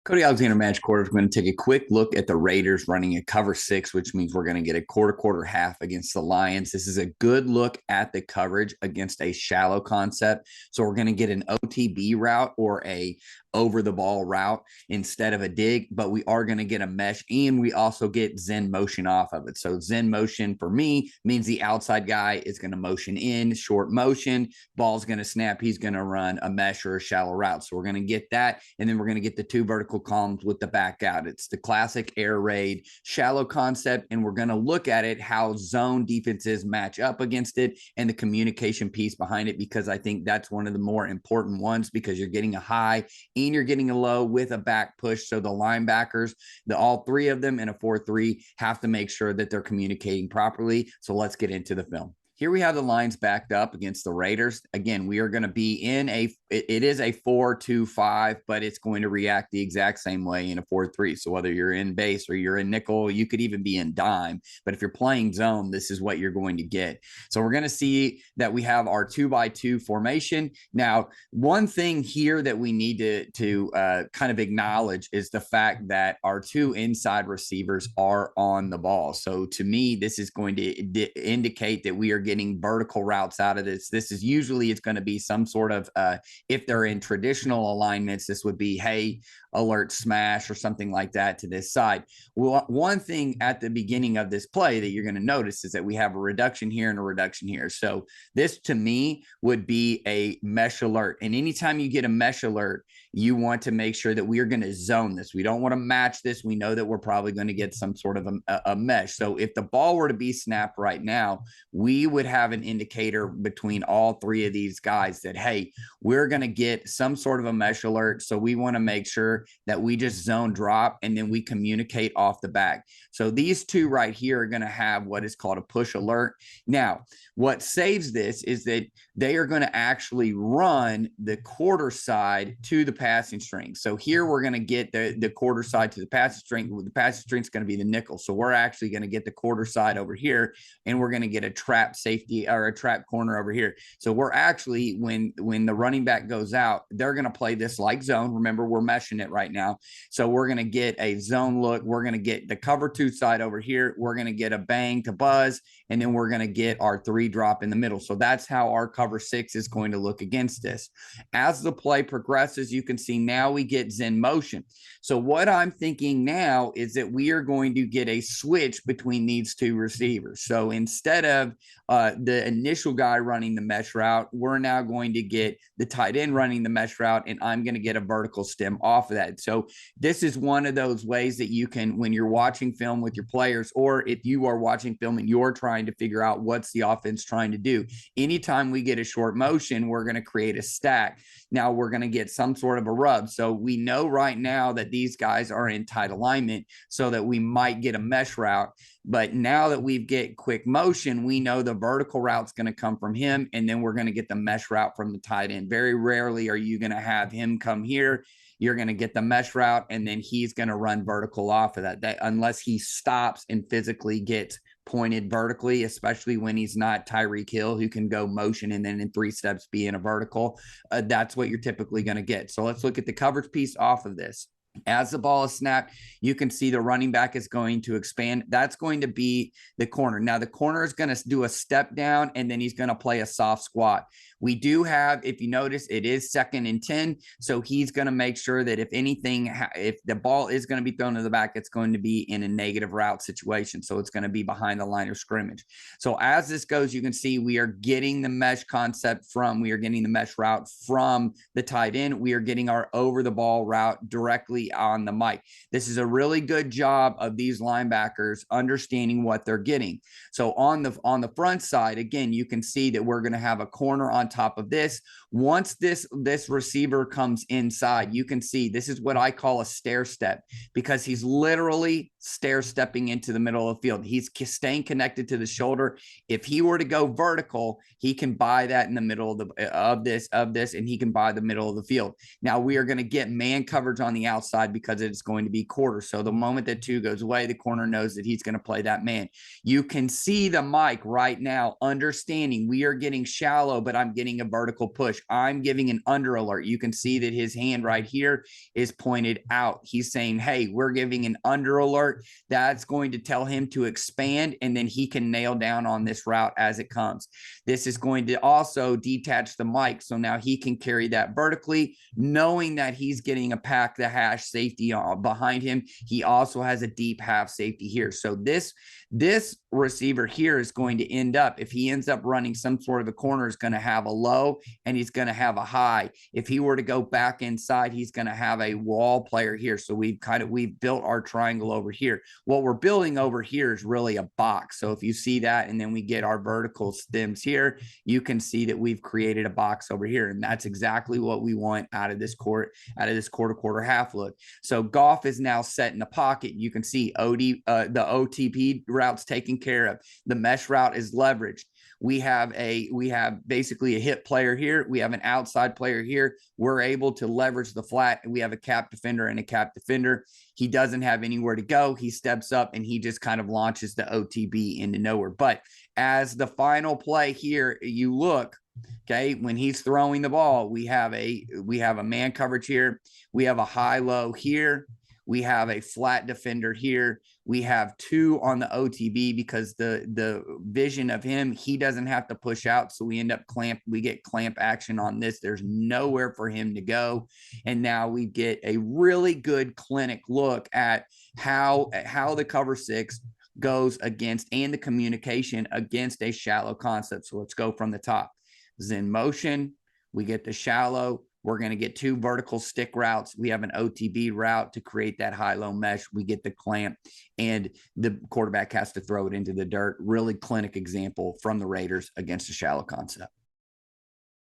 Cody Alexander Match Quarters. We're going to take a quick look at the Raiders running a cover six, which means we're going to get a quarter half against the Lions. This is a good look at the coverage against a shallow concept. So we're going to get an OTB route or a over the ball route instead of a dig, but we are going to get a mesh and we also get Zen Motion off of it. So Zen Motion for me means the outside guy is going to motion in, short motion, ball's going to snap, he's going to run a mesh or a shallow route. So we're going to get that, and then we're going to get the two vertical columns with the back out. It's the classic air raid shallow concept, and we're going to look at it, how zone defenses match up against it and the communication piece behind it, because I think that's one of the more important ones, because you're getting a high and you're getting a low with a back push. So the linebackers, all three of them in a 4-3 have to make sure that they're communicating properly. So let's get into the film. Here we have the lines backed up against the Raiders. Again, we are going to be in it is a 4-2-5, but it's going to react the exact same way in a 4-3. So whether you're in base or you're in nickel, you could even be in dime. But if you're playing zone, this is what you're going to get. So we're going to see that we have our 2x2 formation. Now, one thing here that we need to kind of acknowledge is the fact that our two inside receivers are on the ball. So to me, this is going to indicate that we are getting vertical routes out of this. This is usually, it's going to be some sort of, if they're in traditional alignments, this would be, hey, alert smash or something like that to this side. Well, one thing at the beginning of this play that you're going to notice is that we have a reduction here and a reduction here. So this to me would be a mesh alert. And anytime you get a mesh alert, you want to make sure that we are going to zone this. We don't want to match this. We know that we're probably going to get some sort of a mesh. So if the ball were to be snapped right now, we would have an indicator between all three of these guys that, hey, we're going to get some sort of a mesh alert. So we want to make sure that we just zone drop and then we communicate off the back. So these two right here are going to have what is called a push alert. Now, what saves this is that they are going to actually run the quarter side to the passing string. So here we're going to get the quarter side to the passing string. The passing string is going to be the nickel. So we're actually going to get the quarter side over here, and we're going to get a trap safety or a trap corner over here. So we're actually, when the running back goes out, they're going to play this like zone. Remember, we're meshing it right now. So we're going to get a zone look. We're going to get the cover two side over here. We're going to get a bang to buzz, and then we're going to get our three drop in the middle. So that's how our cover six is going to look against this. As the play progresses, you can see now we get Zen Motion. So what I'm thinking now is that we are going to get a switch between these two receivers. So instead of the initial guy running the mesh route, we're now going to get the tight end running the mesh route, and I'm going to get a vertical stem off of that. So this is one of those ways that you can, when you're watching film with your players, or if you are watching film and you're trying to figure out what's the offense trying to do, anytime we get a short motion, we're going to create a stack. Now we're going to get some sort of a rub. So we know right now that these guys are in tight alignment, so that we might get a mesh route. But now that we've get quick motion, we know the vertical route's going to come from him, and then we're going to get the mesh route from the tight end. Very rarely are you going to have him come here. You're going to get the mesh route, and then he's going to run vertical off of that, unless he stops and physically gets pointed vertically, especially when he's not Tyreek Hill, who can go motion and then in 3 steps be in a vertical. That's what you're typically going to get. So let's look at the coverage piece off of this. As the ball is snapped, you can see the running back is going to expand. That's going to be the corner. Now, the corner is going to do a step down, and then he's going to play a soft squat. We do have, if you notice, it is 2nd and 10. So he's going to make sure that if anything, if the ball is going to be thrown to the back, it's going to be in a negative route situation. So it's going to be behind the line of scrimmage. So as this goes, you can see we are getting the mesh concept we are getting the mesh route from the tight end. We are getting our over the ball route directly on the mic. This is a really good job of these linebackers understanding what they're getting. So on the front side, again, you can see that we're going to have a corner on top of this. Once this receiver comes inside, you can see this is what I call a stair step, because he's literally stair stepping into the middle of the field. He's staying connected to the shoulder. If he were to go vertical, he can buy that in the middle of this, and he can buy the middle of the field. Now we are going to get man coverage on the outside. outside because it's going to be quarter. So the moment that 2 goes away, the corner knows that he's going to play that man. You can see the Mike right now understanding we are getting shallow, but I'm getting a vertical push. I'm giving an under alert. You can see that his hand right here is pointed out. He's saying, hey, we're giving an under alert. That's going to tell him to expand, and then he can nail down on this route as it comes. This is going to also detach the Mike, so now he can carry that vertically, knowing that he's getting a pack the hash safety behind him. He also has a deep half safety here. So this receiver here is going to end up, if he ends up running some sort of a corner, is going to have a low and he's going to have a high. If he were to go back inside, he's going to have a wall player here. So we've built our triangle over here. What we're building over here is really a box. So if you see that, and then we get our vertical stems here, you can see that we've created a box over here. And that's exactly what we want out of this quarter half look. So Goff is now set in the pocket. You can see the OTP route's taken care of. The mesh route is leveraged. We have basically a hit player here. We have an outside player here. We're able to leverage the flat, and we have a cap defender and a cap defender. He doesn't have anywhere to go. He steps up and he just kind of launches the OTB into nowhere. But as the final play here, you look, okay, when he's throwing the ball, we have a man coverage here. We have a high-low here. We have a flat defender here. We have 2 on the OTB because the vision of him, he doesn't have to push out. So we end up we get clamp action on this. There's nowhere for him to go. And now we get a really good clinic look at how the cover 6 goes against, and the communication against, a shallow concept. So let's go from the top. Zen Motion, we get the shallow. We're going to get 2 vertical stick routes. We have an OTB route to create that high-low mesh. We get the clamp, and the quarterback has to throw it into the dirt. Really clinic example from the Raiders against a shallow concept.